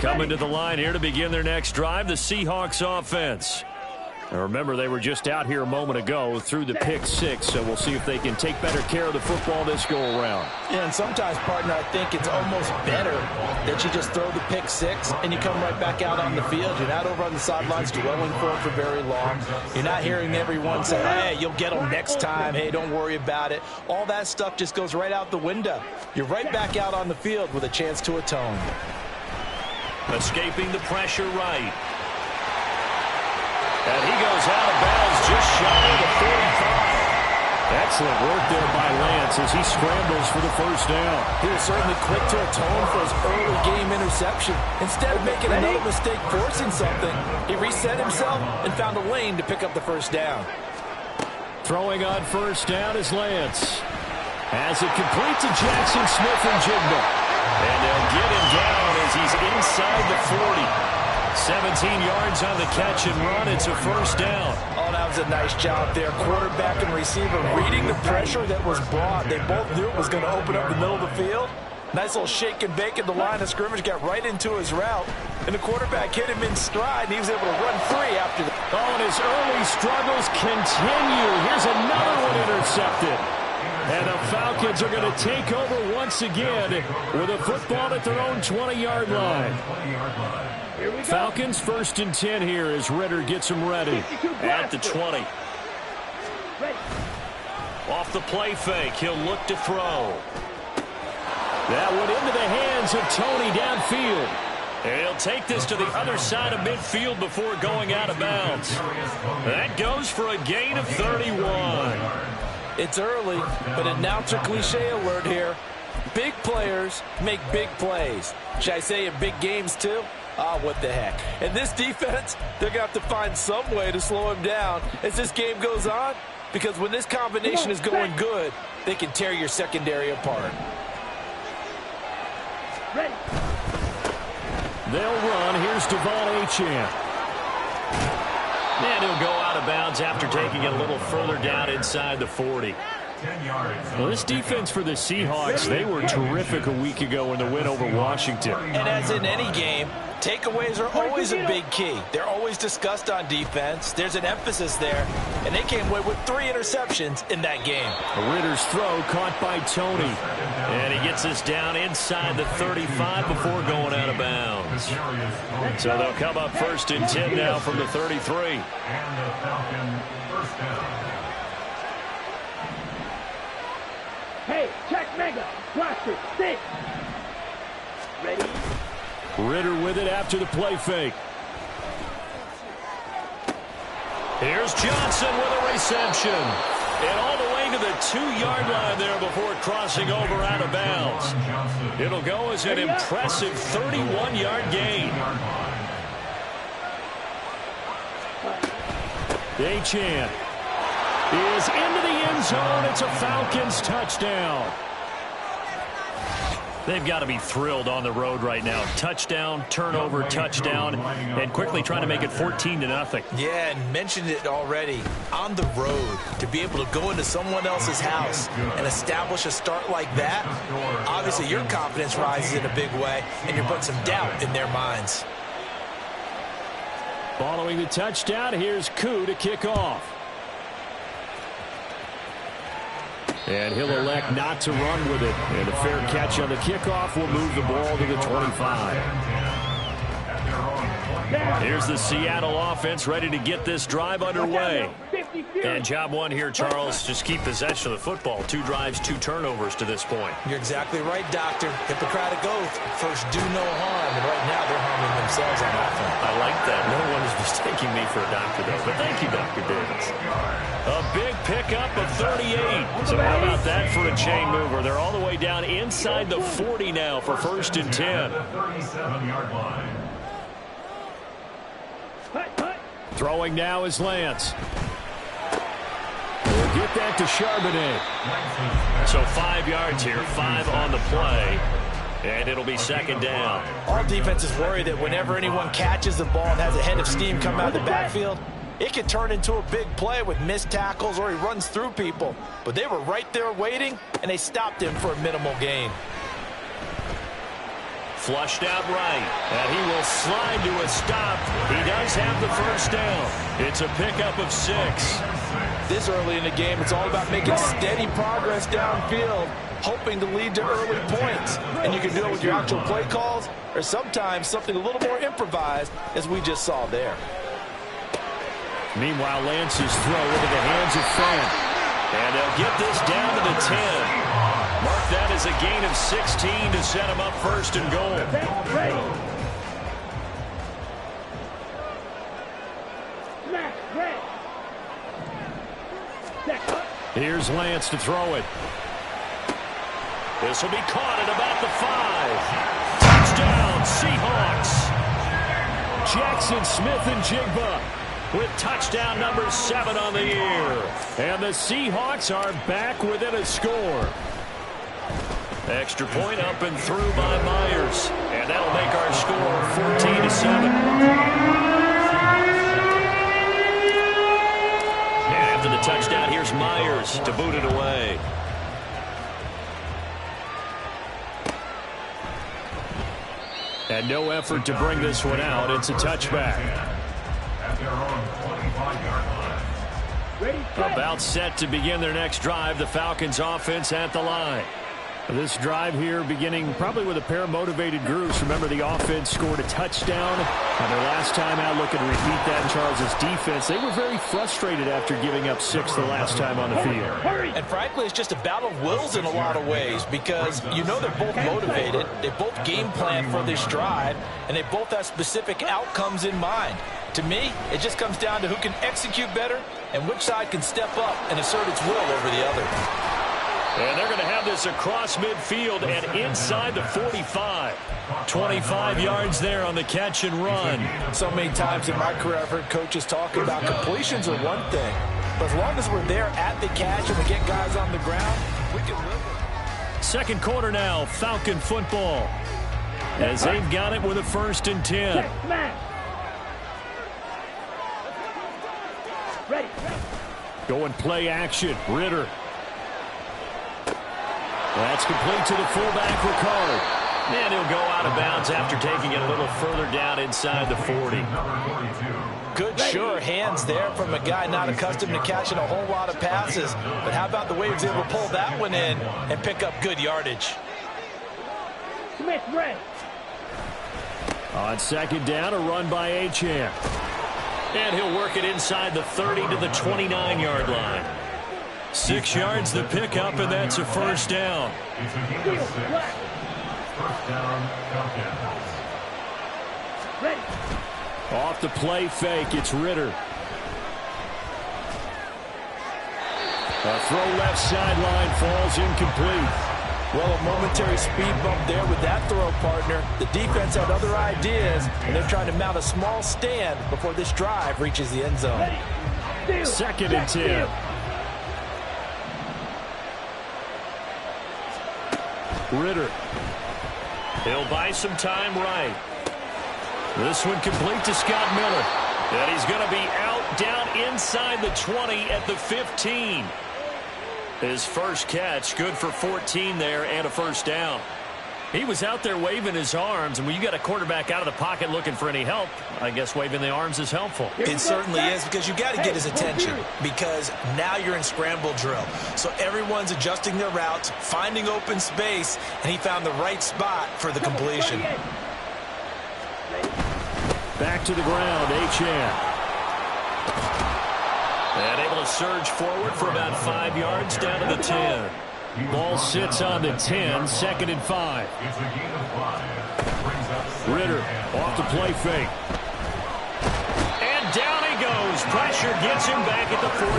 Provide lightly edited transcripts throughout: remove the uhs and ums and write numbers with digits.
Coming to the line here to begin their next drive, the Seahawks offense. Now remember, they were just out here a moment ago through the pick six, so we'll see if they can take better care of the football this go-around. Yeah, and sometimes, partner, I think it's almost better that you just throw the pick six and you come right back out on the field. You're not over on the sidelines dwelling for it for very long. You're not hearing everyone say, hey, you'll get them next time. Hey, don't worry about it. All that stuff just goes right out the window. You're right back out on the field with a chance to atone. Escaping the pressure right. And he goes out of bounds just shy of the 45. Excellent work there by Lance as he scrambles for the first down. He was certainly quick to atone for his early game interception. Instead of making another mistake forcing something, he reset himself and found a lane to pick up the first down. Throwing on first down is Lance. As it completes to Jackson Smith-Njigba. And they'll get him down as he's inside the 40. 17 yards on the catch and run. It's a first down. Oh, that was a nice job there. Quarterback and receiver reading the pressure that was brought. They both knew it was going to open up the middle of the field. Nice little shake and bake at the line of scrimmage. Got right into his route. And the quarterback hit him in stride. And he was able to run free after that. Oh, and his early struggles continue. Here's another one intercepted. And the Falcons are going to take over once again with a football at their own 20-yard line. Falcons 1st and 10 here as Ritter gets them ready. At the 20. Off the play fake, he'll look to throw. That one into the hands of Tony downfield. And he'll take this to the other side of midfield before going out of bounds. That goes for a gain of 31. It's early, but announcer cliche alert here. Big players make big plays. Should I say in big games too? Ah, what the heck. And this defense, they're going to have to find some way to slow him down as this game goes on, because when this combination is going good, they can tear your secondary apart. Ready. They'll run. Here's Devon Achane. And he'll go out of bounds after taking it a little further down inside the 40. Well, this defense for the Seahawks, they were terrific a week ago in the win over Washington. And as in any game, takeaways are always a big key. They're always discussed on defense. There's an emphasis there. And they came away with 3 interceptions in that game. Ritter's throw caught by Tony. And he gets this down inside the 35 before going out of bounds. So they'll come up 1st and 10 now from the 33. And the Falcon first down. Hey, check mega. Blaster, 6. Ready? Ritter with it after the play fake. Here's Johnson with a reception. And all the way to the 2-yard line there before crossing over out of bounds. It'll go as an impressive 31-yard gain. Achane is into the end zone. It's a Falcons touchdown. They've got to be thrilled on the road right now. Touchdown, turnover, touchdown, and quickly trying to make it 14-0. Yeah, and mentioned it already. On the road, to be able to go into someone else's house and establish a start like that, obviously your confidence rises in a big way, and you're putting some doubt in their minds. Following the touchdown, here's Koo to kick off. And he'll elect not to run with it. And a fair catch on the kickoff will move the ball to the 25. Here's the Seattle offense ready to get this drive underway. And job one here, Charles, just keep possession of the football. 2 drives, 2 turnovers to this point. You're exactly right, Doctor. Hippocratic oath. First, do no harm. And right now, they're harming themselves on offense. I like that. No one is mistaking me for a doctor, though. But thank you, Dr. Davis. A big pickup of 38. So how about that for a chain mover? They're all the way down inside the 40 now for 1st and 10. 37-yard line. Throwing now is Lance. We'll get that to Charbonnet. So 5 yards here, 5 on the play. And it'll be 2nd down. All defenses worry that whenever anyone catches the ball and has a head of steam come out of the backfield, it can turn into a big play with missed tackles or he runs through people. But they were right there waiting, and they stopped him for a minimal gain. Flushed out right. And he will slide to a stop. He does have the first down. It's a pickup of 6. This early in the game, it's all about making steady progress downfield, hoping to lead to early points. And you can do it with your actual play calls or sometimes something a little more improvised, as we just saw there. Meanwhile, Lance's throw into the hands of Fant. And they'll get this down to the 10. Mark that as a gain of 16 to set him up first and goal. Here's Lance to throw it. This will be caught at about the 5. Touchdown, Seahawks. Jackson Smith and Jigba with touchdown number 7 on the year. And the Seahawks are back within a score. Extra point up and through by Myers. And that'll make our score 14-7. And after the touchdown, here's Myers to boot it away. And no effort to bring this one out. It's a touchback. At their own 25-yard line. About set to begin their next drive. The Falcons offense at the line. This drive here beginning probably with a pair of motivated groups. Remember, the offense scored a touchdown on their last time out. Looking to repeat that in Charles' defense. They were very frustrated after giving up 6 the last time on the field. And frankly, it's just a battle of wills in a lot of ways, because you know they're both motivated. They both game plan for this drive, and they both have specific outcomes in mind. To me, it just comes down to who can execute better and which side can step up and assert its will over the other. And they're going to have this across midfield and inside the 45. 25 yards there on the catch and run. So many times in my career I've heard coaches talking about completions are one thing, but as long as we're there at the catch and we get guys on the ground, we can live. Second quarter now, Falcon football. As they've got it with a 1st and 10. Ready. Going play action. Ritter. That's complete to the fullback, Ricard. And he'll go out of bounds after taking it a little further down inside the 40. Good, sure hands there from a guy not accustomed to catching a whole lot of passes. But how about the way he was able to pull that one in and pick up good yardage? Smith, red. On second down, a run by Achane. And he'll work it inside the 30 to the 29-yard line. 6 yards the pickup, and that's a first down. It's a gain of 6. First down, Falcons. Ready. Off the play fake, it's Ritter. A throw left sideline falls incomplete. Well, a momentary speed bump there with that throw, partner. The defense had other ideas, and they're trying to mount a small stand before this drive reaches the end zone. Second and 10. Ritter. He'll buy some time right. This one complete to Scott Miller. And he's going to be out down inside the 20 at the 15. His first catch, good for 14 there and a first down. He was out there waving his arms, and when you got a quarterback out of the pocket looking for any help, I guess waving the arms is helpful. It certainly is, because you got to get his attention, because now you're in scramble drill. So everyone's adjusting their routes, finding open space, and he found the right spot for the completion. Back to the ground, Achane. And able to surge forward for about 5 yards down to the 10. Ball sits on the 10, 2nd and 5. It's a gain of 5. Ritter off the play fake. And down he goes. Pressure gets him back at the 14.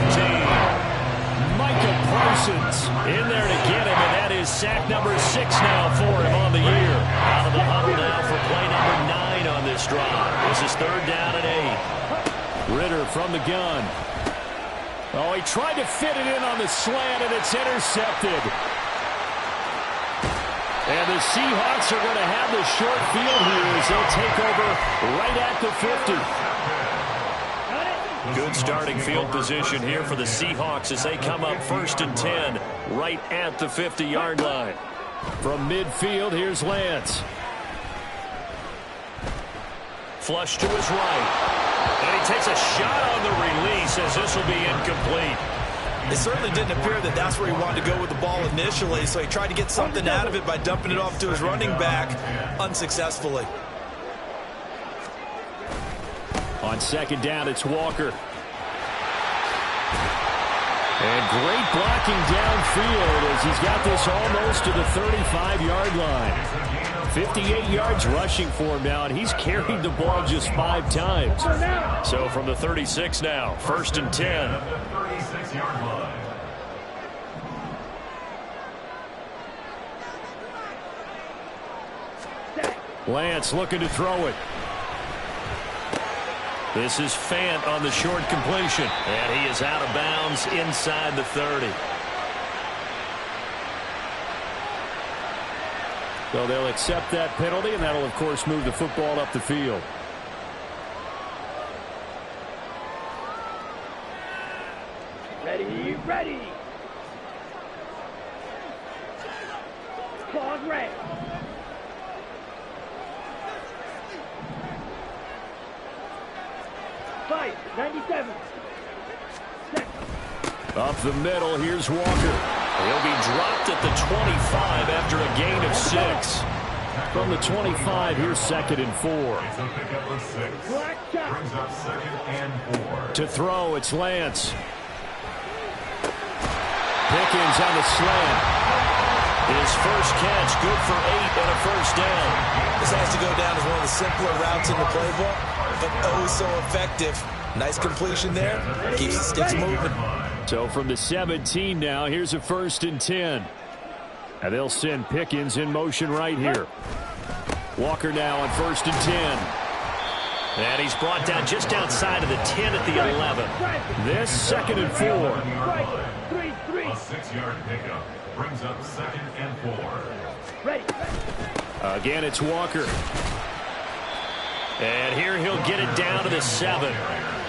Micah Parsons in there to get him, and that is sack number 6 now for him on the year. Out of the huddle now for play number 9 on this drive. This is 3rd down and 8. Ritter from the gun. Oh, he tried to fit it in on the slant, and it's intercepted. And the Seahawks are going to have the short field here as they'll take over right at the 50. Good starting field position here for the Seahawks as they come up 1st and 10 right at the 50-yard line. From midfield, here's Lance. Flush to his right. And he takes a shot on the release as this will be incomplete. It certainly didn't appear that that's where he wanted to go with the ball initially, so he tried to get something out of it by dumping it off to his running back unsuccessfully. On second down, it's Walker. And great blocking downfield as he's got this almost to the 35-yard line. 58 yards rushing for him now, and he's carried the ball just 5 times. So from the 36 now, 1st and 10. 36-yard line. Lance looking to throw it. This is Fant on the short completion. And he is out of bounds inside the 30. So they'll accept that penalty, and that'll, of course, move the football up the field. Ready, ready. Claws red. Fight, 97. Up the middle, here's Walker. He'll be dropped at the 25 after a gain of 6. From the 25, here's 2nd and 4. It's a pickup of 6. Brings up 2nd and 4. To throw, it's Lance. Pickens on the slant. His first catch, good for 8 and a first down. This has to go down as one of the simpler routes in the playbook, but oh so effective. Nice completion there. Keeps the sticks moving. So from the 17 now, here's a 1st and 10. And they'll send Pickens in motion right here. Walker now on 1st and 10. And he's brought down just outside of the 10 at the 11. This 2nd and 4. A 6-yard pickup brings up 2nd and 4. Ready. Again, it's Walker. And here he'll get it down to the 7.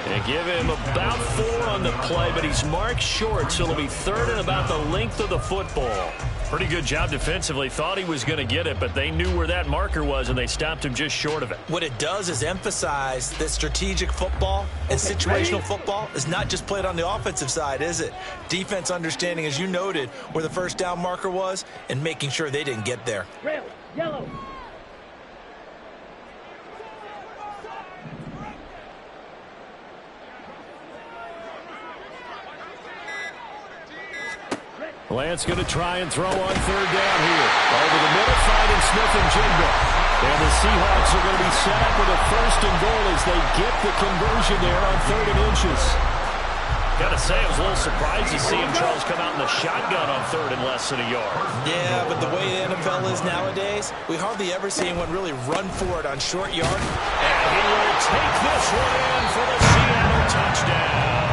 And give him about 4 on the play, but he's marked short, so it'll be 3rd and about the length of the football. Pretty good job defensively. Thought he was going to get it, but they knew where that marker was, and they stopped him just short of it. What it does is emphasize that strategic football and situational football is not just played on the offensive side, is it? Defense understanding, as you noted, where the first down marker was and making sure they didn't get there. Rail, yellow. Lance going to try and throw on 3rd down here. Over the middle, finding Smith and Jigba. And the Seahawks are going to be set up with a 1st and goal as they get the conversion there on 3rd and inches. Got to say, I was a little surprised to see him, Charles, come out in the shotgun on 3rd and less than a yard. Yeah, but the way the NFL is nowadays, we hardly ever see anyone really run for it on short yard. And he will take this one in for the Seattle touchdown.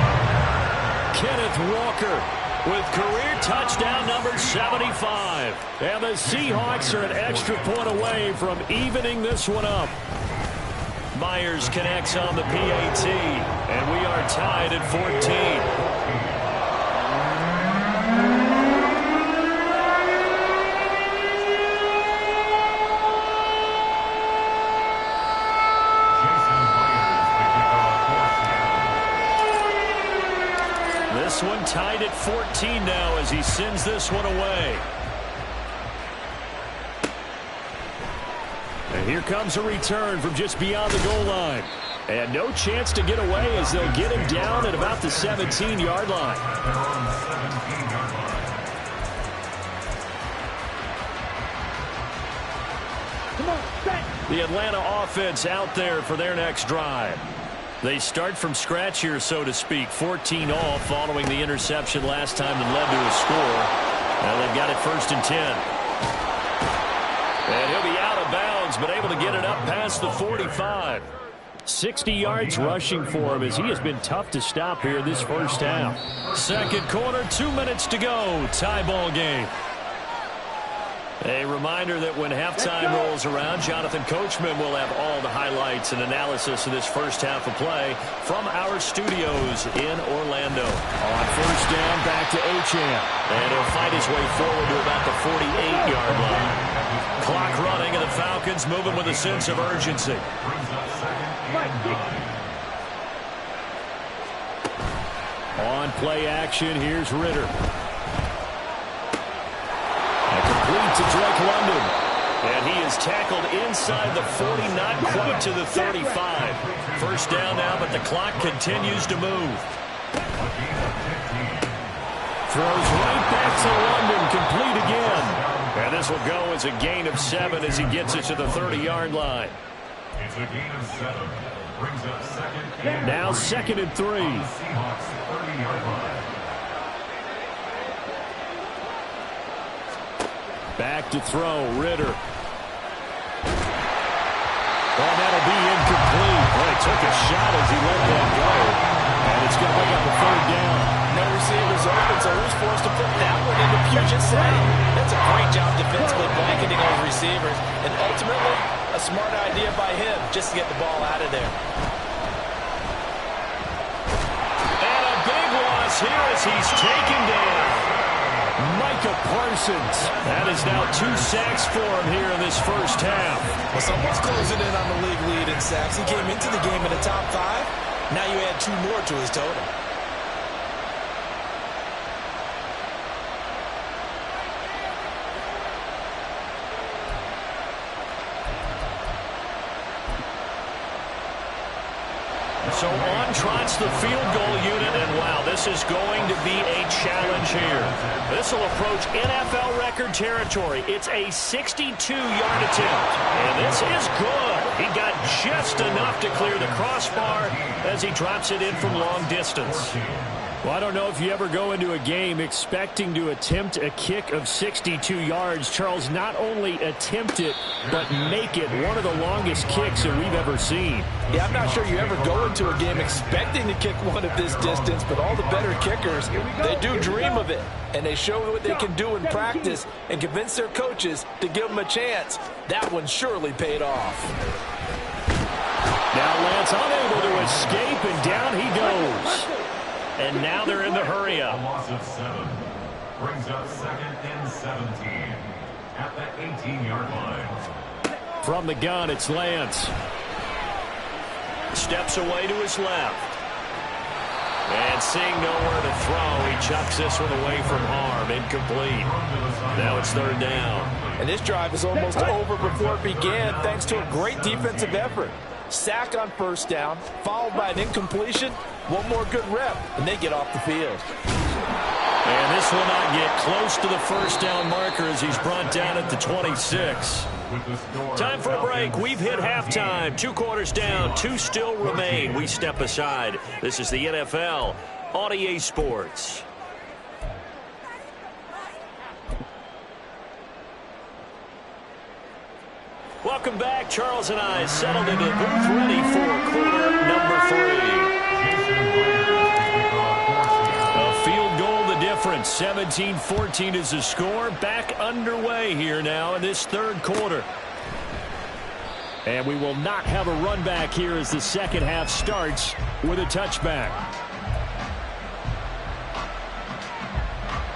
Kenneth Walker with career touchdown number 75. And the Seahawks are an extra point away from evening this one up. Myers connects on the PAT, and we are tied at 14. This one tied at 14 now as he sends this one away. And here comes a return from just beyond the goal line. And no chance to get away as they'll get him down at about the 17-yard line. Come on, set. The Atlanta offense out there for their next drive. They start from scratch here, so to speak. 14 all following the interception last time that led to a score. Now they've got it 1st and 10. And he'll be out of bounds, but able to get it up past the 45. 60 yards rushing for him as he has been tough to stop here this first half. Second quarter, 2 minutes to go. Tie ball game. A reminder that when halftime rolls around, Jonathan Coachman will have all the highlights and analysis of this first half of play from our studios in Orlando. On 1st down, back to Achane. And he'll fight his way forward to about the 48-yard line. clock running, and the Falcons moving with a sense of urgency. On play action, here's Ritter. And complete to Drake London. And he is tackled inside the 40, not quite to the 35. First down now, but the clock continues to move. Throws right back to London, complete again. And this will go as a gain of 7 as he gets it to the 30-yard line. It's a gain of 7. Brings up second. Now 2nd and 3. Seahawks 30-yard line. Back to throw, Ritter. Oh, that'll be incomplete. Well, he took a shot as he let that go. And it's going to bring up a 3rd down. No receivers open, so who's forced to put that one into Puget Sound? That's a great job defensively blanketing those receivers. And ultimately, a smart idea by him just to get the ball out of there. And a big loss here as he's taken down. Micah Parsons. That is now 2 sacks for him here in this first half. Well, someone's closing in on the league lead in sacks. He came into the game in the top 5. Now you add 2 more to his total. So on trots the field goal unit, and wow, this is going to be a challenge here. This will approach NFL record territory. It's a 62-yard attempt, and this is good. He got just enough to clear the crossbar as he drops it in from long distance. Well, I don't know if you ever go into a game expecting to attempt a kick of 62 yards. Charles, not only attempt it, but make it one of the longest kicks that we've ever seen. Yeah, I'm not sure you ever go into a game expecting to kick one at this distance, but all the better kickers, they do dream of it. And they show what they can do in practice and convince their coaches to give them a chance. That one surely paid off. Now Lance unable to escape, and down he goes. And now they're in the hurry-up. A loss of 7. Brings up 2nd and 17 at the 18-yard line. From the gun, it's Lance. Steps away to his left. And seeing nowhere to throw, he chucks this one away from harm. Incomplete. Now it's 3rd down. And this drive is almost over before it began thanks to a great defensive effort. Sack on 1st down, followed by an incompletion. One more good rep, and they get off the field. And this will not get close to the 1st down marker as he's brought down at the 26. Time for a break. We've hit halftime. 2 quarters down, 2 still remain. We step aside. This is the NFL on EA Sports. Welcome back. Charles and I settled into the booth ready for quarter number 3. A field goal the difference. 17-14 is the score. Back underway here now in this 3rd quarter. And we will not have a run back here as the 2nd half starts with a touchback.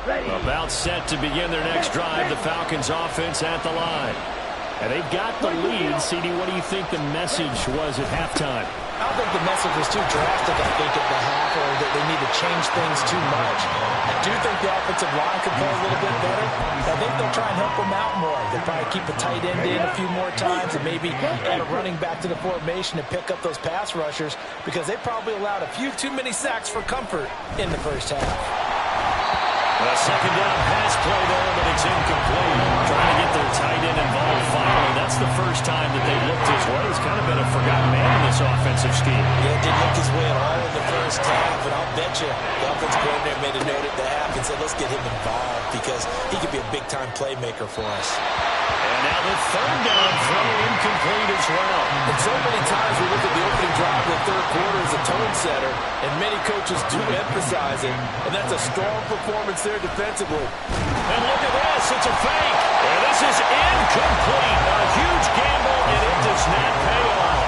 Ready. About set to begin their next drive. The Falcons offense at the line. And they've got the lead. CD, what do you think the message was at halftime? I don't think the message was too drastic, I think, at the half, or that they need to change things too much. I do think the offensive line could play a little bit better. I think they'll try and help them out more. They'll probably keep a tight end in a few more times and maybe add a running back to the formation to pick up those pass rushers because they probably allowed a few too many sacks for comfort in the 1st half. A 2nd down pass play there, but it's incomplete. Trying to get their tight end involved finally. That's the first time that they looked his way. He's kind of been a forgotten man in this offensive scheme. Yeah, didn't look his way at all in the 1st half, and I'll bet you the offensive coordinator made a note at the half and said, let's get him involved because he could be a big-time playmaker for us. And now the 3rd down throw incomplete as well. And so many times we look at the opening drive of the 3rd quarter as a tone setter, and many coaches do emphasize it, and that's a strong performance there defensively. And look at this, it's a fake. And this is incomplete. A huge gamble, and it does not pay off.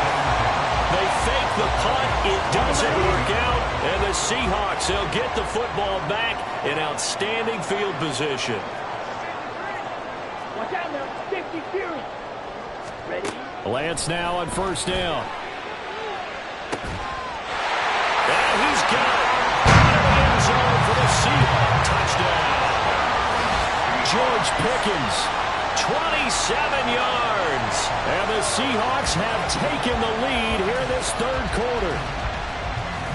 They fake the punt, it doesn't work out, and the Seahawks, they'll get the football back in outstanding field position. Watch out now. Stay 50 Fury. Ready? Lance now on first down. And he's got it. Out of the end zone for the Seahawks touchdown. George Pickens, 27 yards. And the Seahawks have taken the lead here this third quarter.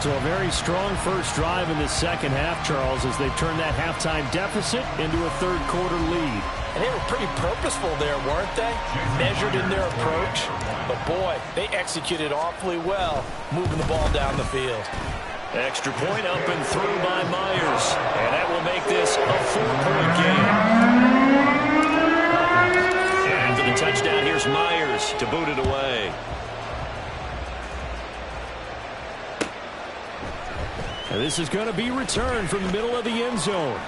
So a very strong first drive in the second half, Charles, as they've turned that halftime deficit into a third quarter lead. And they were pretty purposeful there, weren't they? Measured in their approach. But boy, they executed awfully well, moving the ball down the field. Extra point up and through by Myers. And that will make this a 4-point game. And for the touchdown, here's Myers to boot it away. And this is going to be returned from the middle of the end zone.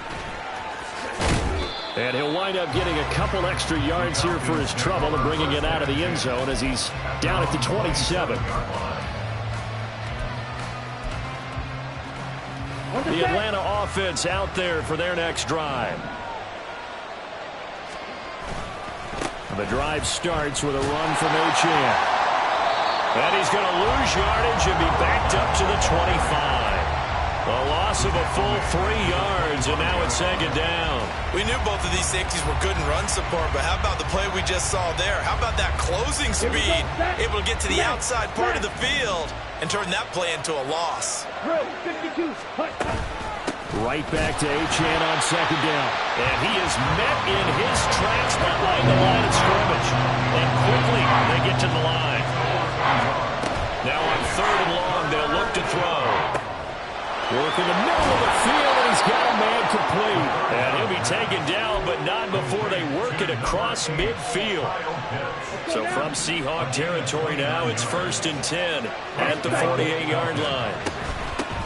And he'll wind up getting a couple extra yards here for his trouble and bringing it out of the end zone as he's down at the 27. The Atlanta offense out there for their next drive. The drive starts with a run from Achane. And he's going to lose yardage and be backed up to the 25. A loss of a full 3 yards, and now it's second down. We knew both of these safeties were good in run support, but how about the play we just saw there? How about that closing speed? Able to get to the outside part of the field and turn that play into a loss. Drill, 52. Right back to Achane on second down. And he is met in his tracks behind the line of scrimmage. And quickly they get to the line. Now on third and long, they'll look to throw. Work in the middle of the field, and he's got a man complete. And he'll be taken down, but not before they work it across midfield. So from Seahawk territory now, it's 1st and 10 at the 48-yard line.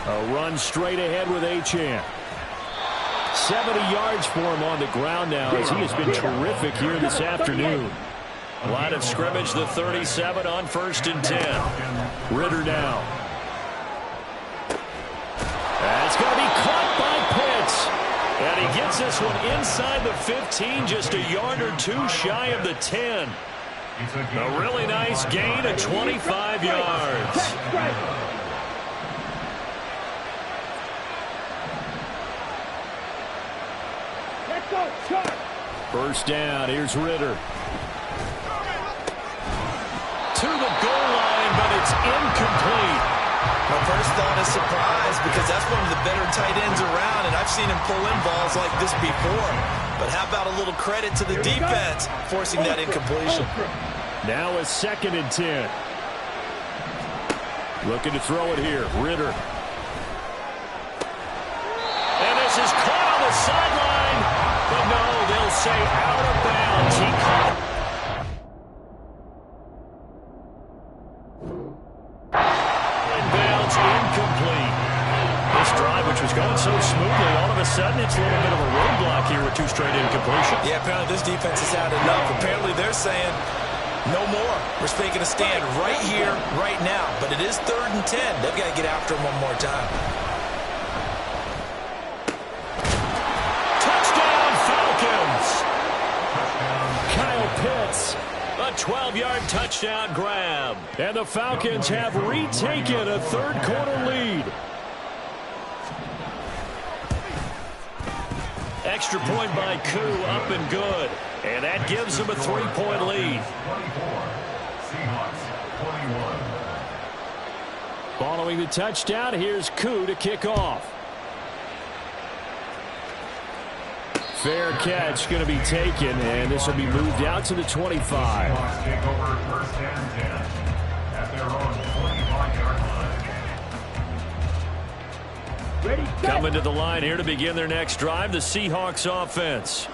A run straight ahead with Achane. 70 yards for him on the ground now as he has been terrific here this afternoon. Line of scrimmage, the 37 on 1st and 10. Ritter now. That's going to be caught by Pitts. And he gets this one inside the 15, just a yard or two shy of the 10. A really nice gain of 25 yards. Let's go, charge. First down, here's Ritter. To the goal line, but it's incomplete. My first thought is surprise because that's one of the better tight ends around, and I've seen him pull in balls like this before. But how about a little credit to the defense forcing that incompletion? Now a 2nd and 10. Looking to throw it here, Ritter. And this is caught on the sideline. But no, they'll say out of bounds. He caught. Incomplete. This drive, which was going so smoothly, all of a sudden it's a little bit of a roadblock here with 2 straight incompletions. Yeah, apparently this defense has had enough. Apparently they're saying no more. We're taking a stand right here, right now. But it is 3rd and 10. They've got to get after him one more time. Touchdown, Falcons! Kyle Pitts. A 12-yard touchdown grab. And the Falcons have retaken a third quarter lead. Extra point by Koo, up and good. And that gives them a 3-point lead. Following the touchdown, here's Koo to kick off. Fair catch going to be taken, and this will be moved out to the 25. Take over 1st and 10 at their own 25-yard line. Ready, set. Coming to the line here to begin their next drive, the Seahawks offense.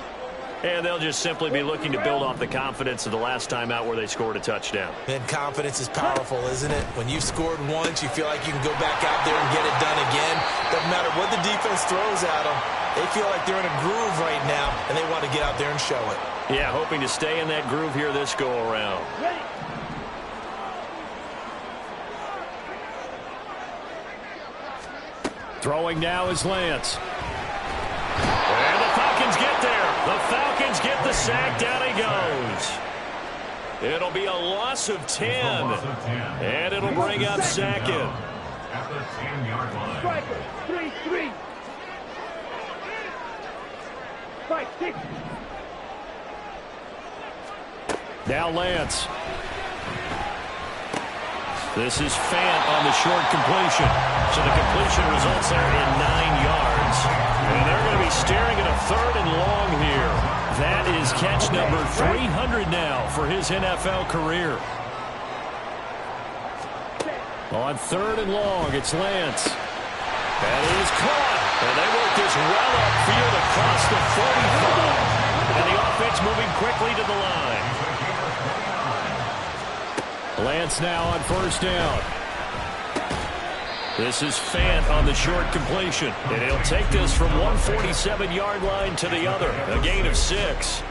And they'll just simply be looking to build off the confidence of the last time out where they scored a touchdown. And confidence is powerful, isn't it? When you've scored once, you feel like you can go back out there and get it done again. Doesn't matter what the defense throws at them. They feel like they're in a groove right now, and they want to get out there and show it. Yeah, hoping to stay in that groove here this go-around. Ready. Throwing now is Lance. And the Falcons get there. The Falcons get the sack. Down he goes. It'll be a loss of 10. And it'll bring up second. At the 10-yard line. Striker, 3-3. 5-6. Now Lance. This is Fant on the short completion. So the completion results there in 9 yards. And they're going to be staring at a 3rd and long here. That is catch number 300 now for his NFL career. On 3rd and long, it's Lance. That is caught. And they work this well upfield across the 45. And the offense moving quickly to the line. Lance now on 1st down. This is Fant on the short completion. And he'll take this from 147-yard line to the other. A gain of 6.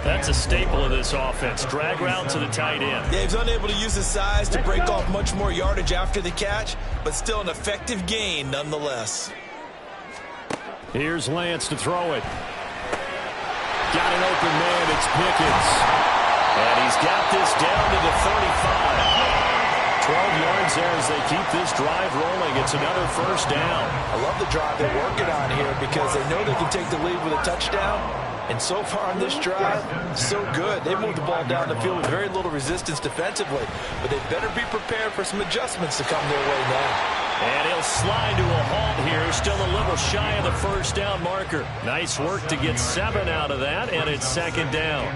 That's a staple of this offense. Drag route to the tight end. Yeah, he's unable to use his size to break off much more yardage after the catch, but still an effective gain nonetheless. Here's Lance to throw it. Got an open man. It's Pickens. And he's got this down to the 35. 12 yards there as they keep this drive rolling. It's another 1st down. I love the drive they're working on here because they know they can take the lead with a touchdown. And so far on this drive, so good. They moved the ball down the field with very little resistance defensively. But they better be prepared for some adjustments to come their way now. And he'll slide to a halt here. Still a little shy of the 1st down marker. Nice work to get 7 out of that, and it's 2nd down.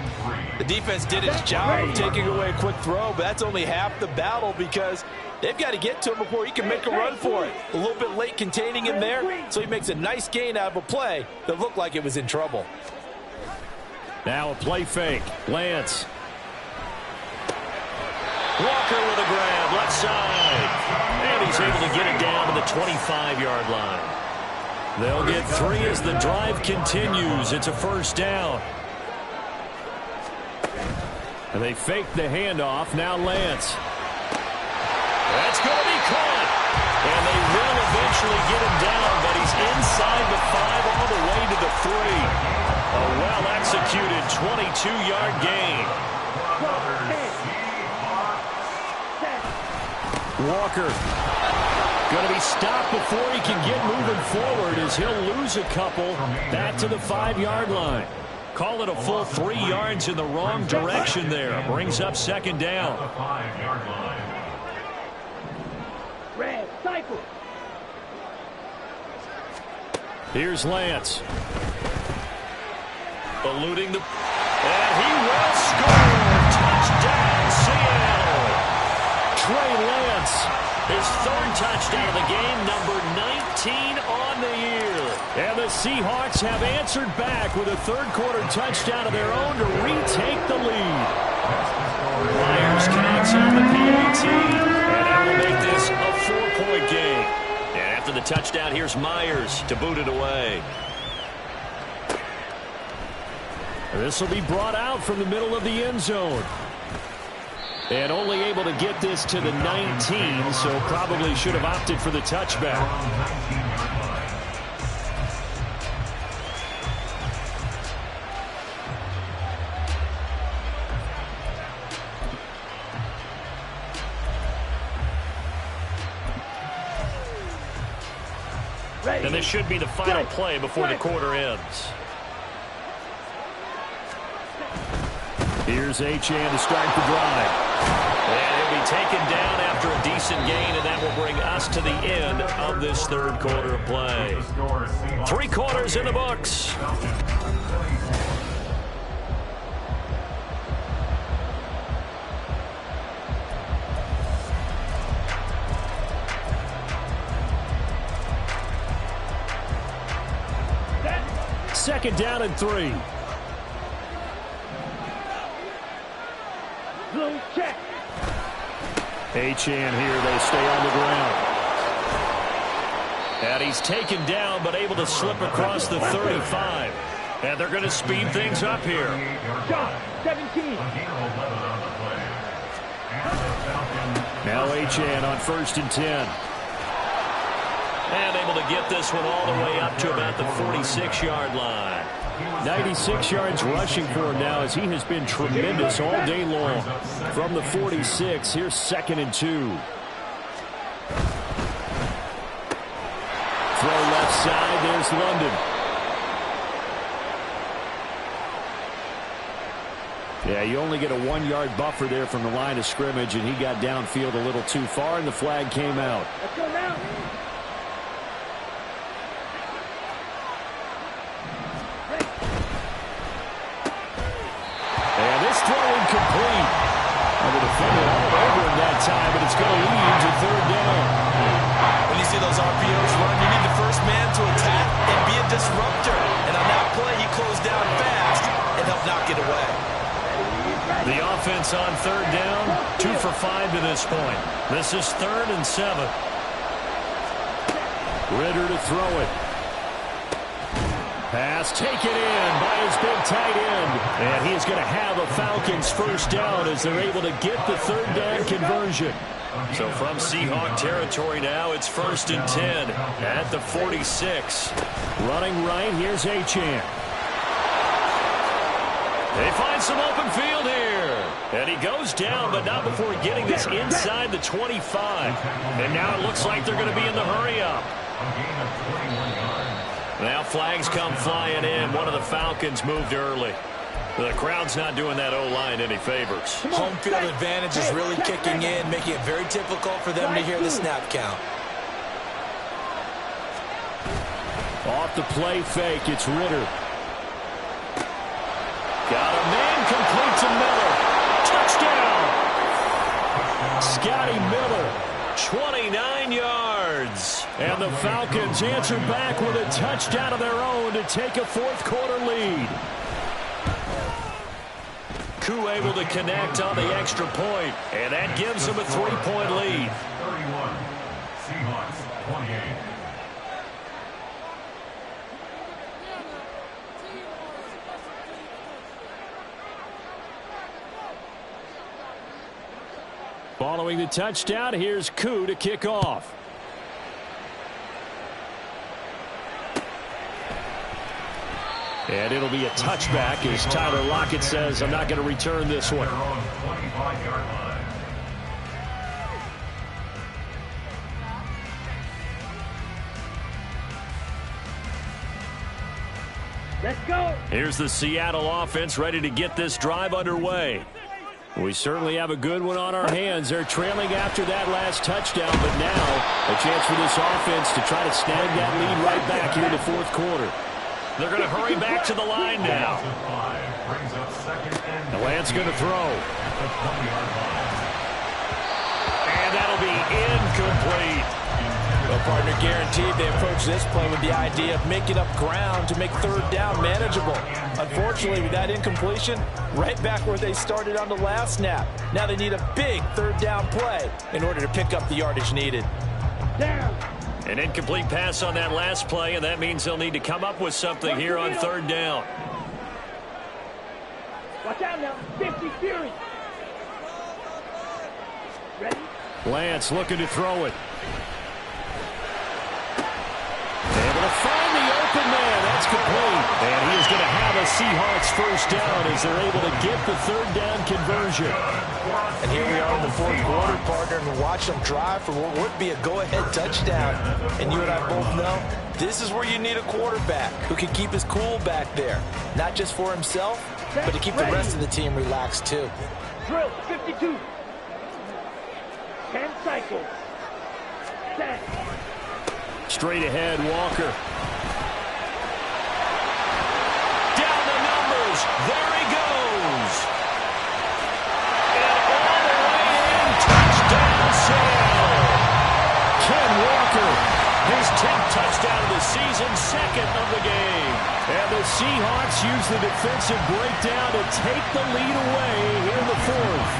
The defense did its job of taking away a quick throw, but that's only half the battle because they've got to get to him before he can make a run for it. A little bit late containing him there, so he makes a nice gain out of a play that looked like it was in trouble. Now a play fake. Lance. Walker with a grab, left side. And he's able to get it down to the 25-yard line. They'll get 3 as the drive continues. It's a 1st down. And they fake the handoff. Now Lance. That's going to be caught. And they will eventually get him down, but he's inside the 5 all the way to the 3. A well-executed 22-yard gain. Walker going to be stopped before he can get moving forward as he'll lose a couple back to the 5-yard line. Call it a full 3 yards in the wrong direction there. Brings up 2nd down. Red, cycle. Here's Lance. Eluding the... And he will score! Touchdown, Seattle! Trey Lance, his 3rd touchdown of the game, number 19 on the year. And the Seahawks have answered back with a 3rd quarter touchdown of their own to retake the lead. Myers connects on the PAT, and that will make this a 4-point game. And after the touchdown, here's Myers to boot it away. This will be brought out from the middle of the end zone. And only able to get this to the 19, so probably should have opted for the touchback. And this should be the final play before the quarter ends. Here's Achane to start the drive. And he'll be taken down after a decent gain, and that will bring us to the end of this 3rd quarter of play. 3 quarters in the books. Second down and 3. Blue check. Achane here, they stay on the ground. And he's taken down, but able to slip across the 35. And they're going to speed things up here. Shot, 17. Now Achane on 1st and 10. And able to get this one all the way up to about the 46-yard line. 96 yards rushing for him now as he has been tremendous all day long. From the 46, here's 2nd and 2. Throw left side, there's London. Yeah, you only get a 1-yard buffer there from the line of scrimmage, and he got downfield a little too far, and the flag came out. Let's go now. And this throw incomplete. And the defender all over him that time, but it's going to lead to 3rd down. When you see those RPOs run, you need the first man to attack and be a disruptor. And on that play, he closed down fast and helped knock it away. The offense on 3rd down, 2 for 5 to this point. This is 3rd and 7. Ritter to throw it. Pass taken in by his big tight end. And he is going to have a Falcons first down as they're able to get the 3rd down conversion. So from Seahawk territory now, it's 1st and 10 at the 46. Running right, here's Achane. They find some open field here. And he goes down, but not before getting this inside the 25. And now it looks like they're going to be in the hurry-up. Now flags come flying in. One of the Falcons moved early. The crowd's not doing that O-line any favors. Home field advantage is really kicking in, making it very difficult for them to hear the snap count. Off the play fake, it's Ritter. Got a man complete to Miller. Touchdown! Scotty Miller, 29 yards. And the Falcons answer back with a touchdown of their own to take a 4th quarter lead. Koo able to connect on the extra point, and that gives him a 3-point lead. 31, Seahawks 28. Following the touchdown, here's Koo to kick off. And it'll be a touchback as Tyler Lockett says, I'm not going to return this one. Let's go. Here's the Seattle offense ready to get this drive underway. We certainly have a good one on our hands. They're trailing after that last touchdown, but now a chance for this offense to try to snag that lead right back here in the 4th quarter. They're going to hurry back to the line now. And Lance going to throw. And that'll be incomplete. Well, partner, guaranteed they approach this play with the idea of making up ground to make 3rd down manageable. Unfortunately, with that incompletion, right back where they started on the last snap. Now they need a big 3rd down play in order to pick up the yardage needed. Down. An incomplete pass on that last play, and that means they'll need to come up with something here on 3rd down. Watch out now. 50 Fury. Ready? Lance looking to throw it. Able to find the open man. That's complete. And he is going to have a Seahawks first down as they're able to get the 3rd down conversion. And here we are in the 4th quarter, partner, and watch them drive for what would be a go-ahead touchdown. And you and I both know this is where you need a quarterback who can keep his cool back there. Not just for himself, but to keep the rest of the team relaxed too. Drill 52. 10 cycles. Set. Straight ahead, Walker. Down the numbers. There he goes. And all the way in. Touchdown, Seattle. Ken Walker, his 10th touchdown of the season, 2nd of the game. And the Seahawks use the defensive breakdown to take the lead away here in the 4th.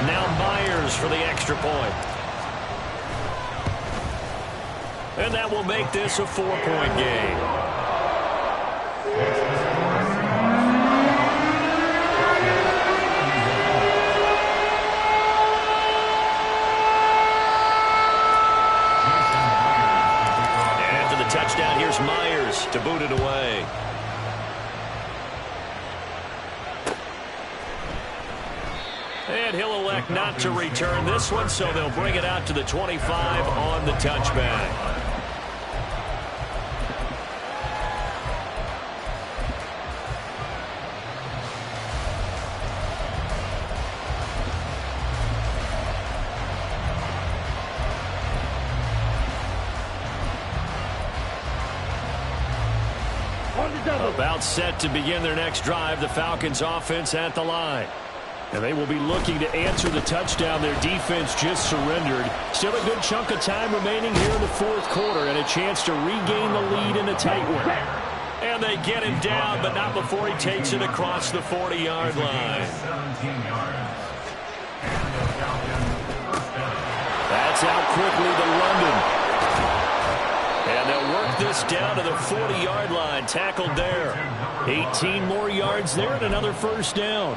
Now Myers for the extra point. And that will make this a 4-point game. And he'll elect not to return this one, so they'll bring it out to the 25 on the touchback. About set to begin their next drive, the Falcons offense at the line. And they will be looking to answer the touchdown their defense just surrendered. Still a good chunk of time remaining here in the fourth quarter and a chance to regain the lead in a tight one. And they get him down, but not before he takes it across the 40-yard line. 17 yards. And the Falcons first down. That's out quickly to London. And they'll work this down to the 40-yard line, tackled there. 18 more yards there and another first down.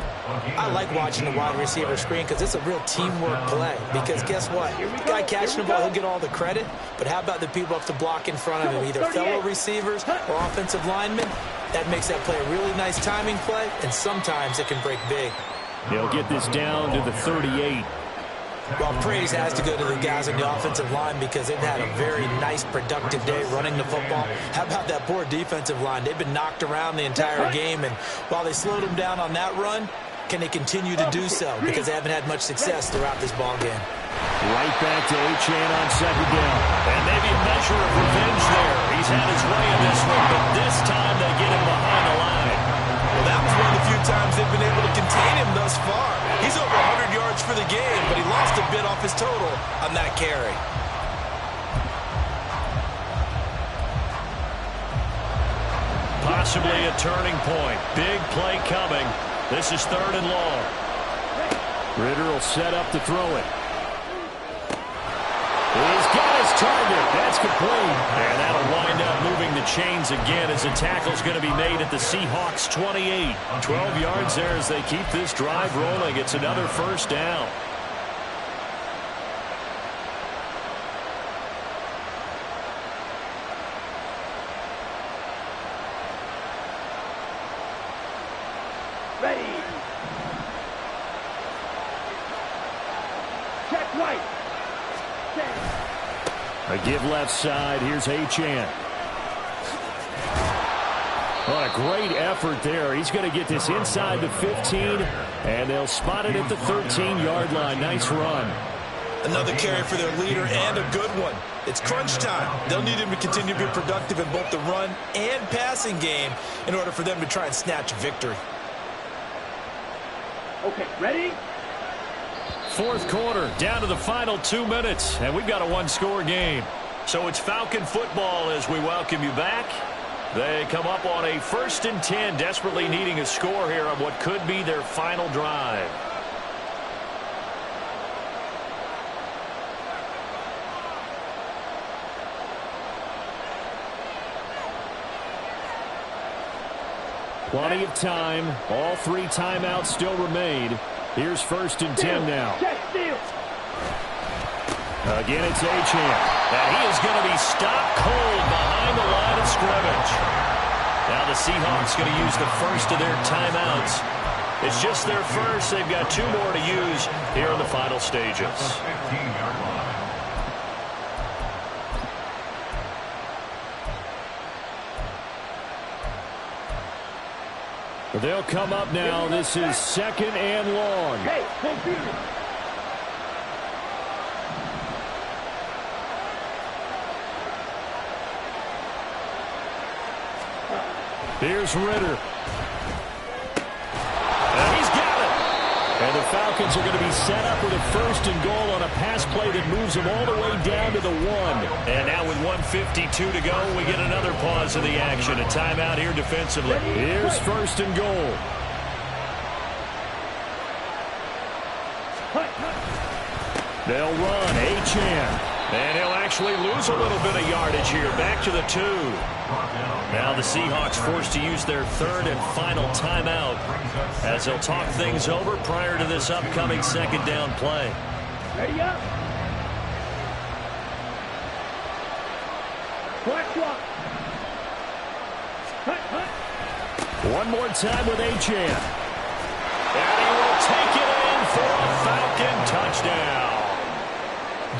I like watching the wide receiver screen because it's a real teamwork play. Because guess what? The guy catching the ball, he'll get all the credit. But how about the people up to block in front of him, either fellow receivers or offensive linemen? That makes that play a really nice timing play, and sometimes it can break big. He'll get this down to the 38. Well, praise has to go to the guys on the offensive line because they've had a very nice, productive day running the football. How about that poor defensive line? They've been knocked around the entire game, and while they slowed them down on that run, can they continue to do so? Because they haven't had much success throughout this ball game. Right back to Achane on second down. And maybe a measure of revenge there. He's had his way in this one, but this time they get him behind the line. Well, that was one of the few times they've been able to contain him thus far. He's over 100 yards for the game, but he lost a bit off his total on that carry. Possibly a turning point. Big play coming. This is third and long. Ritter will set up to throw it. He's got his target. That's complete. And that'll wind up moving the chains again as the tackle's going to be made at the Seahawks 28. 12 yards there as they keep this drive rolling. It's another first down. Ready. Check right. A give left side. Here's Achane. What a great effort there. He's going to get this inside the 15, and they'll spot it at the 13-yard line. Nice run. Another carry for their leader and a good one. It's crunch time. They'll need him to continue to be productive in both the run and passing game in order for them to try and snatch a victory. Okay, ready? Fourth quarter, down to the final 2 minutes, and we've got a one-score game. So it's Falcon football as we welcome you back. They come up on a 1st and 10, desperately needing a score here on what could be their final drive. Plenty of time. All 3 timeouts still remain. Here's 1st and 10 now. Again, it's Achane. And he is going to be stopped cold behind the line of scrimmage. Now the Seahawks going to use the first of their timeouts. It's just their first. They've got 2 more to use here in the final stages. 15-yard line. They'll come up now. This is 2nd and long. Hey, Here's Ritter. And he's got it. And the Falcons are going to be set up with a 1st and goal on a pass play that moves them all the way down to the 1. And now with 1:52 to go, we get another pause of the action. A timeout here defensively. Here's 1st and goal. They'll run. Achane. And he'll actually lose a little bit of yardage here. Back to the 2. Now the Seahawks forced to use their 3rd and final timeout as they'll talk things over prior to this upcoming 2nd down play. Ready up. Clock. One more time with Achane. And he will take it in for a Falcon touchdown.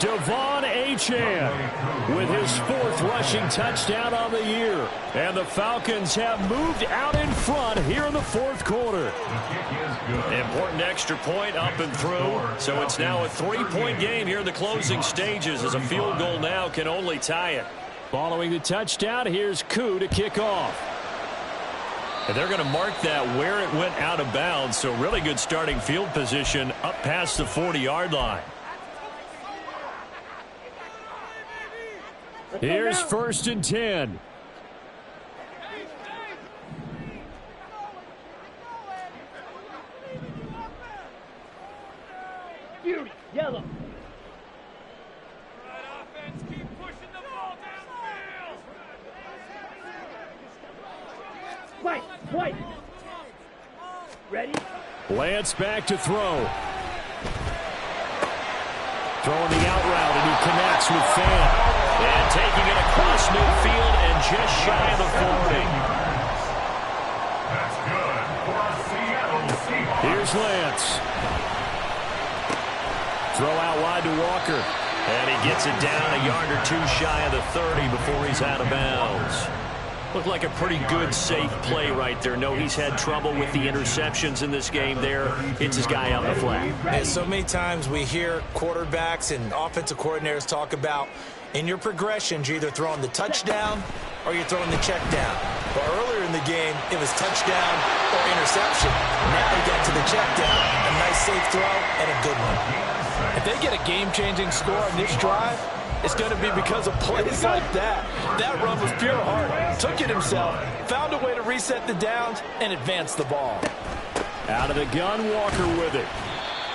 Devon Achane with his 4th rushing touchdown on the year. And the Falcons have moved out in front here in the 4th quarter. Important extra point up and through. So it's now a 3-point game here in the closing stages, as a field goal now can only tie it. Following the touchdown, here's Koo to kick off. And they're going to mark that where it went out of bounds. So really good starting field position up past the 40-yard line. Here's 1st and 10. Fury, yellow. Offense, keep pushing the ball downfield. White. Ready? Lance back to throw. Throwing the out route, and he connects with Fan. And taking it across midfield and just shy of the 40. That's good for a Seattle Seahawks. Here's Lance. Throw out wide to Walker. And he gets it down a yard or 2 shy of the 30 before he's out of bounds. Looked like a pretty good, safe play right there. No, he's had trouble with the interceptions in this game there. It's his guy out in the flat. And so many times we hear quarterbacks and offensive coordinators talk about in your progressions, you're either throwing the touchdown or you're throwing the check down. But earlier in the game, it was touchdown or interception. Now we get to the check down. A nice safe throw and a good one. If they get a game-changing score on this drive, it's going to be because of plays like that. That run was pure heart. Took it himself, found a way to reset the downs, and advance the ball. Out of the gun, Walker with it.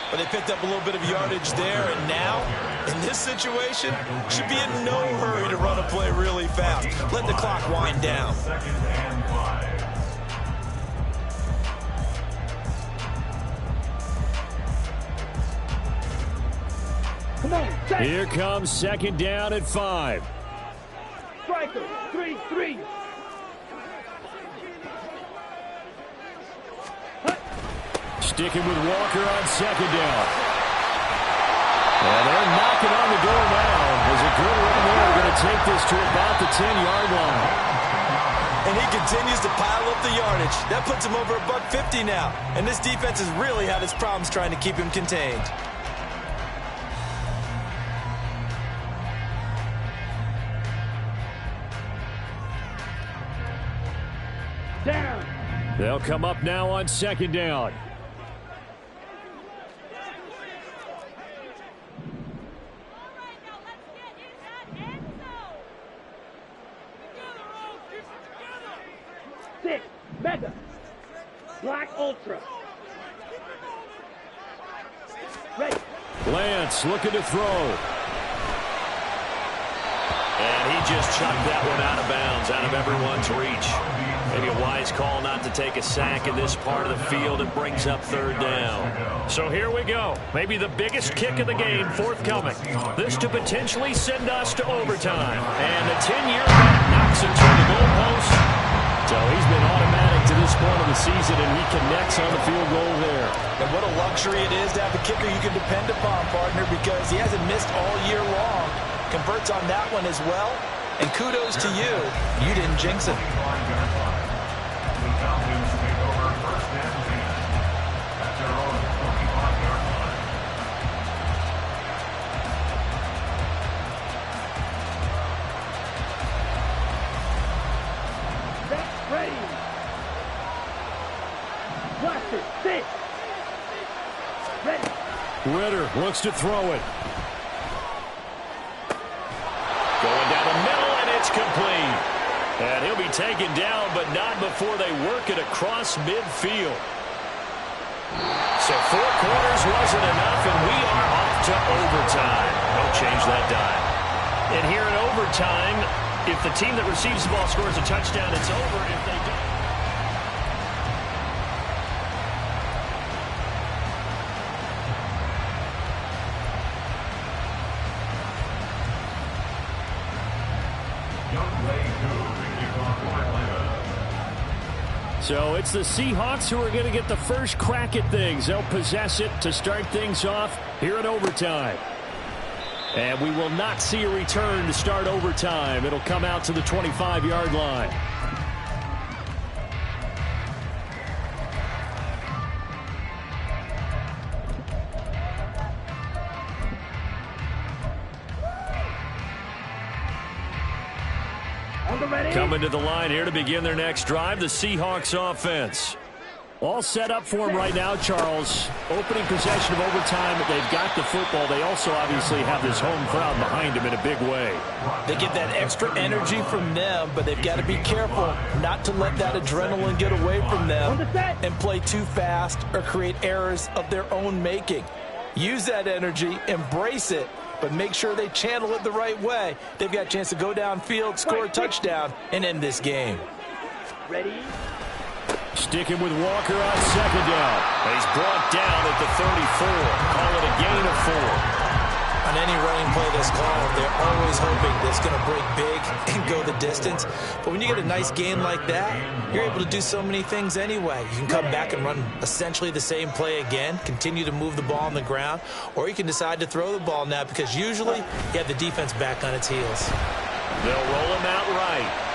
But they picked up a little bit of yardage there, and now, in this situation, should be in no hurry to run a play really fast. Let the clock wind down. 2nd and 5. Come on, set. Here comes 2nd down at 5. Striker, 3-3. Sticking with Walker on 2nd down. And they're knocking on the door now. There's a good run there. We're going to take this to about the 10-yard line. And he continues to pile up the yardage. That puts him over $150 now. And this defense has really had its problems trying to keep him contained. Down. They'll come up now on 2nd down. Six. Mega. Black Ultra. Ready. Lance looking to throw. And he just chucked that one out of bounds, out of everyone's reach. Maybe a wise call not to take a sack in this part of the field. It brings up 3rd down. So here we go. Maybe the biggest kick of the game forthcoming. This to potentially send us to overtime. And the 10-year bat knocks it through the goalpost. So he's been automatic to this point of the season, and he connects on the field goal there. And what a luxury it is to have a kicker you can depend upon, partner, because he hasn't missed all year long. Converts on that one as well. And kudos to you. You didn't jinx it. The Falcons take over 1st and 10 at their own 25-yard line. Set. Ready. Blaster. 6. Ready. Ritter looks to throw it. Going down the middle, and it's complete. And he'll be taken down, but not before they work it across midfield. So 4 quarters wasn't enough, and we are off to overtime. Don't change that dime. And here in overtime, if the team that receives the ball scores a touchdown, it's over. If they don't. So it's the Seahawks who are going to get the first crack at things. They'll possess it to start things off here in overtime. And we will not see a return to start overtime. It'll come out to the 25-yard line. Coming to the line here to begin their next drive, the Seahawks offense. All set up for them right now, Charles. Opening possession of overtime. They've got the football. They also obviously have this home crowd behind them in a big way. They get that extra energy from them, but they've got to be careful not to let that adrenaline get away from them and play too fast or create errors of their own making. Use that energy, embrace it, but make sure they channel it the right way. They've got a chance to go downfield, score a touchdown, and end this game. Ready? Sticking with Walker on second down. He's brought down at the 34. Call it a gain of 4. On any running play that's called, they're always hoping that it's going to break big and go the distance. But when you get a nice gain like that, you're able to do so many things anyway. You can come back and run essentially the same play again, continue to move the ball on the ground, or you can decide to throw the ball now because usually you have the defense back on its heels. They'll roll him out right.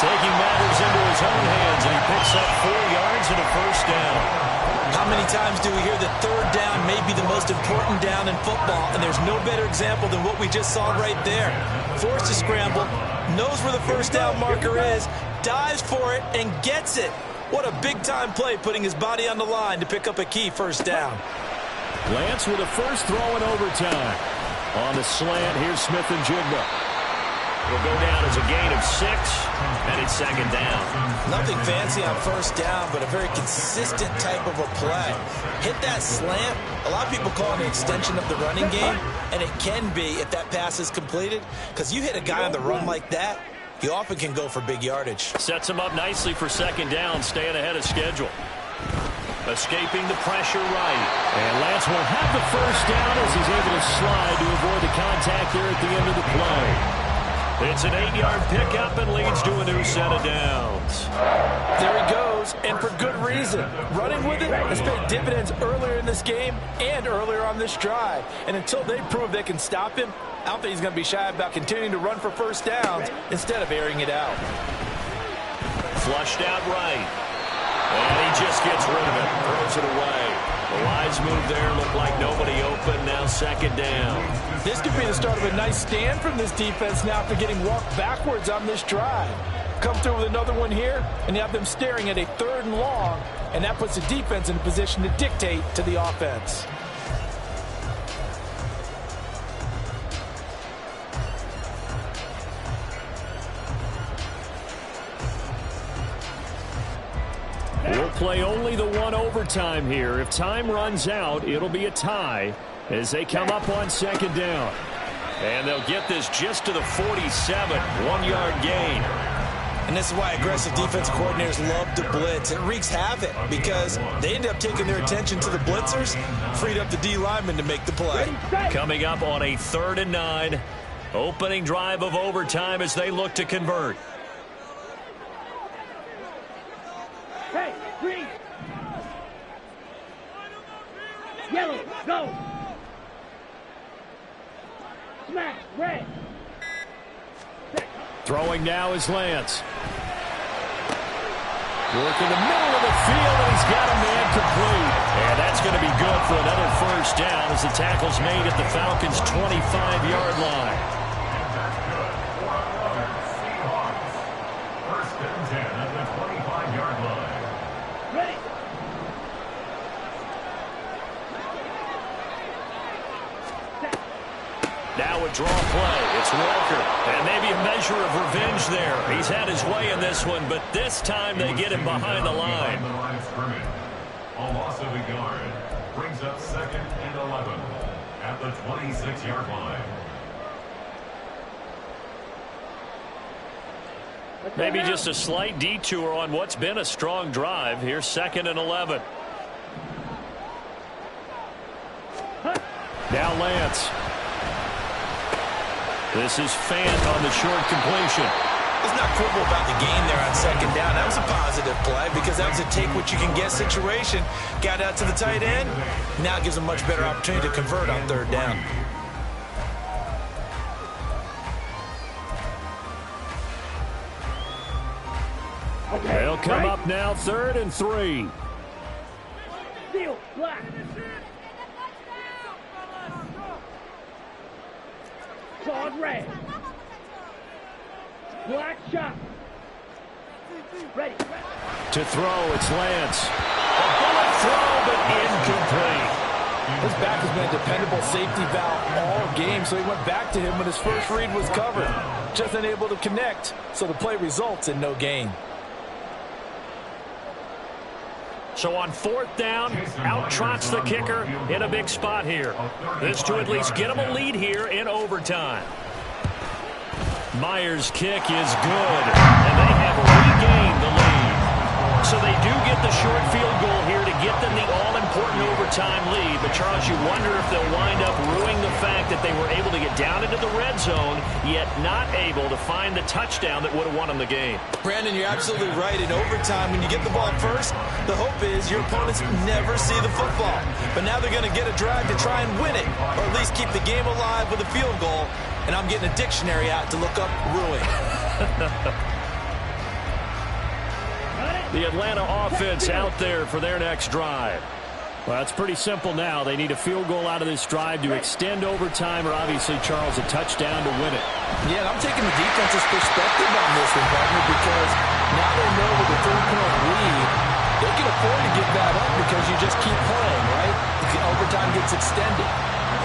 Taking matters into his own hands, and he picks up 4 yards and a first down. How many times do we hear that third down may be the most important down in football, and there's no better example than what we just saw right there. Forced to scramble, knows where the first down marker is, dives for it, and gets it. What a big-time play, putting his body on the line to pick up a key first down. Lance with a first throw in overtime. On the slant, here's Smith and Jigba. Will go down as a gain of 6, and it's second down. Nothing fancy on first down, but a very consistent type of a play. Hit that slant. A lot of people call it an extension of the running game, and it can be if that pass is completed, because you hit a guy on the run like that, you often can go for big yardage. Sets him up nicely for second down, staying ahead of schedule. Escaping the pressure right. And Lance will have the first down as he's able to slide to avoid the contact there at the end of the play. It's an 8-yard pickup and leads to a new set of downs. There he goes, and for good reason. Running with it has paid dividends earlier in this game and earlier on this drive. And until they prove they can stop him, I don't think he's going to be shy about continuing to run for first downs instead of airing it out. Flushed out right. And he just gets rid of it, throws it away. The wise move there, looked like nobody open, now second down. This could be the start of a nice stand from this defense now after getting walked backwards on this drive. Come through with another one here, and you have them staring at a 3rd and long, and that puts the defense in a position to dictate to the offense. We'll play only the one overtime here. If time runs out, it'll be a tie as they come up on second down. And they'll get this just to the 47, 1-yard gain. And this is why aggressive defense coordinators love to blitz. It wreaks havoc because they end up taking their attention to the blitzers, freed up the D lineman to make the play. Coming up on a 3rd and 9, opening drive of overtime as they look to convert. Hey, green. Yellow, go. Smash, red. Throwing now is Lance. Working the middle of the field, and he's got a man complete. And that's going to be good for another first down as the tackle's made at the Falcons' 25-yard line. First and 10 at the 25-yard line. Ready. Now a draw play. It's Walker. And maybe a measure of revenge there. He's had his way in this one, but this time they get him behind the line. On the line of scrimmage. A loss of a yard brings up 2nd and 11 at the 26-yard line. Maybe just a slight detour on what's been a strong drive. Here's 2nd and 11. Now Lance. This is Fant on the short completion. Let's not quibble about the gain there on second down. That was a positive play because that was a take-what-you-can-get situation. Got out to the tight end. Now it gives them a much better opportunity to convert on third down. They'll come up now, 3rd and 3. Seal, black. Claude red. Black shot. Ready. To throw, it's Lance. A bullet throw, but incomplete. His back has been a dependable safety valve all game, so he went back to him when his first read was covered. Just unable to connect, so the play results in no gain. So on 4th down, out trots the kicker in a big spot here. This to at least get him a lead here in overtime. Myers' kick is good, and they have regained the lead. So they do get the short field goal here to get them the all-important overtime lead. But, Charles, you wonder if they'll wind up ruining the fact that they were able to get down into the red zone, yet not able to find the touchdown that would have won them the game. Brandon, you're absolutely right. In overtime, when you get the ball first, the hope is your opponents never see the football. But now they're going to get a drive to try and win it, or at least keep the game alive with a field goal. And I'm getting a dictionary out to look up ruin. The Atlanta offense out there for their next drive. Well, it's pretty simple now. They need a field goal out of this drive to extend overtime, or obviously, Charles, a touchdown to win it. Yeah, and I'm taking the defense's perspective on this one, partner, because now they know with a 3-point lead, they can afford to give that up because you just keep playing, right? Overtime gets extended.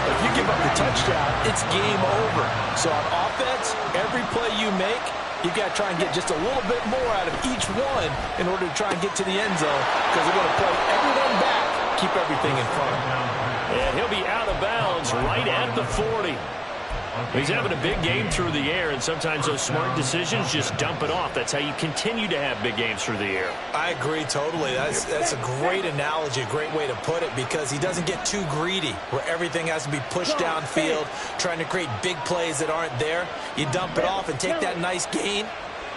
If you give up the touchdown, it's game over. So on offense, every play you make, you've got to try and get just a little bit more out of each one in order to try and get to the end zone, because they're going to play everyone back, keep everything in front. And he'll be out of bounds right at the 40. He's having a big game through the air, and sometimes those smart decisions just dump it off. That's how you continue to have big games through the air. I agree totally. That's a great analogy, a great way to put it, because he doesn't get too greedy where everything has to be pushed downfield, trying to create big plays that aren't there. You dump it off and take that nice gain,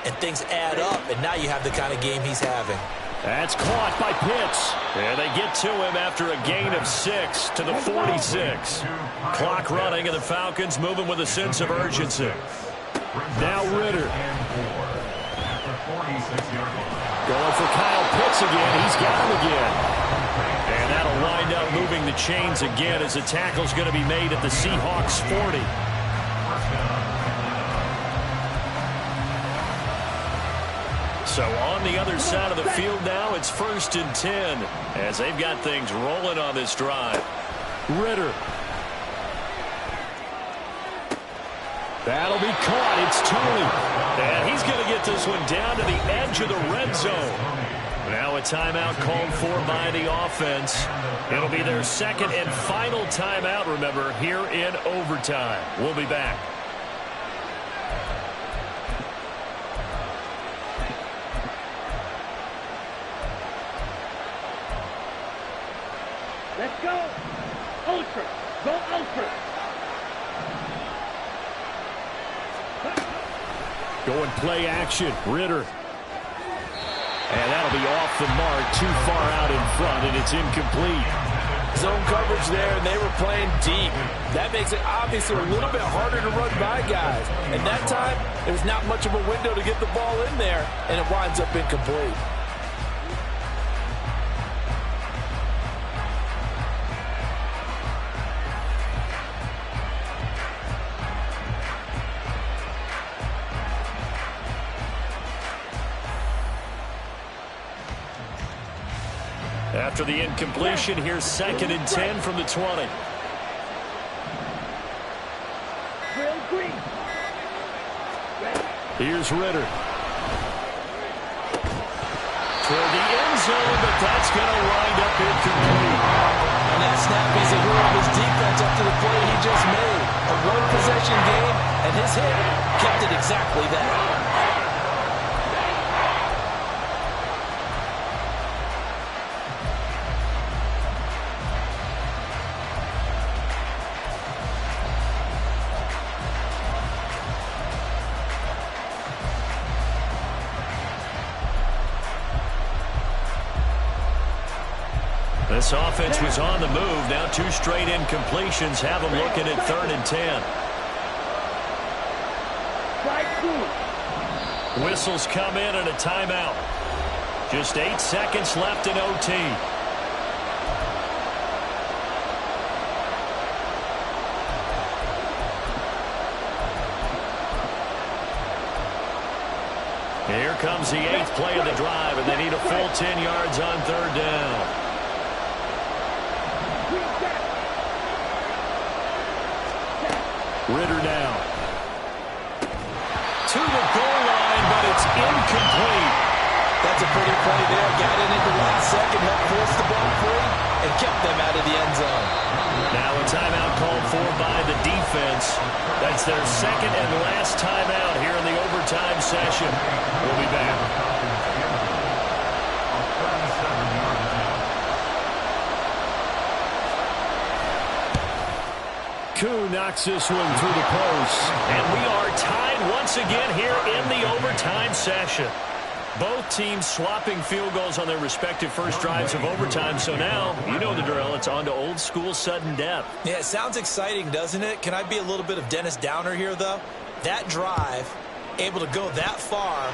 and things add up, and now you have the kind of game he's having. That's caught by Pitts. And they get to him after a gain of 6 to the 46. Clock running, and the Falcons moving with a sense of urgency. Now Ritter. Going for Kyle Pitts again. He's got him again. And that'll wind up moving the chains again as the tackle's going to be made at the Seahawks 40. So on the other side of the field now, it's 1st and 10 as they've got things rolling on this drive. Ritter. That'll be caught. It's Tony. And he's going to get this one down to the edge of the red zone. Now a timeout called for by the offense. It'll be their second and final timeout, remember, here in overtime. We'll be back. Let's go. Ultra. Go ultra. Going play action. Ritter. And that'll be off the mark, too far out in front, and it's incomplete. Zone coverage there, and they were playing deep. That makes it obviously a little bit harder to run by guys. And that time, there's not much of a window to get the ball in there, and it winds up incomplete. After the incompletion, here's 2nd and 10 from the 20. Here's Ritter. Toward the end zone, but that's going to wind up incomplete. And that snap is a hero of his defense up to the play he just made. A one-possession game, and his hit kept it exactly that. This offense was on the move. Now 2 straight incompletions have them looking at 3rd and 10. Whistles come in and a timeout. Just 8 seconds left in OT. Here comes the 8th play of the drive, and they need a full 10 yards on 3rd down. Ritter now. To the goal line, but it's incomplete. That's a pretty play there. Got it into last second, helped force the ball free, and kept them out of the end zone. Now a timeout called for by the defense. That's their 2nd and last timeout here in the overtime session. We'll be back. Koo knocks this one through the post. And we are tied once again here in the overtime session. Both teams swapping field goals on their respective first drives of overtime. So now, you know the drill. It's on to old school sudden death. Yeah, it sounds exciting, doesn't it? Can I be a little bit of Dennis Downer here, though? That drive, able to go that far,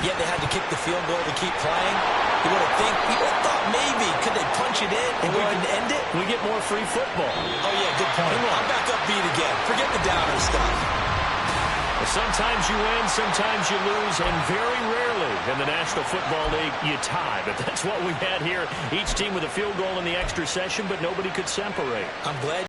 yet they had to kick the field goal to keep playing. You would have thought maybe, could they punch it in and we can end it? We get more free football. Oh, yeah, good point. I'm back upbeat again. Forget the Downer stuff. Sometimes you win, sometimes you lose, and very rarely in the National Football League you tie. But that's what we had here. Each team with a field goal in the extra session, but nobody could separate. I'm glad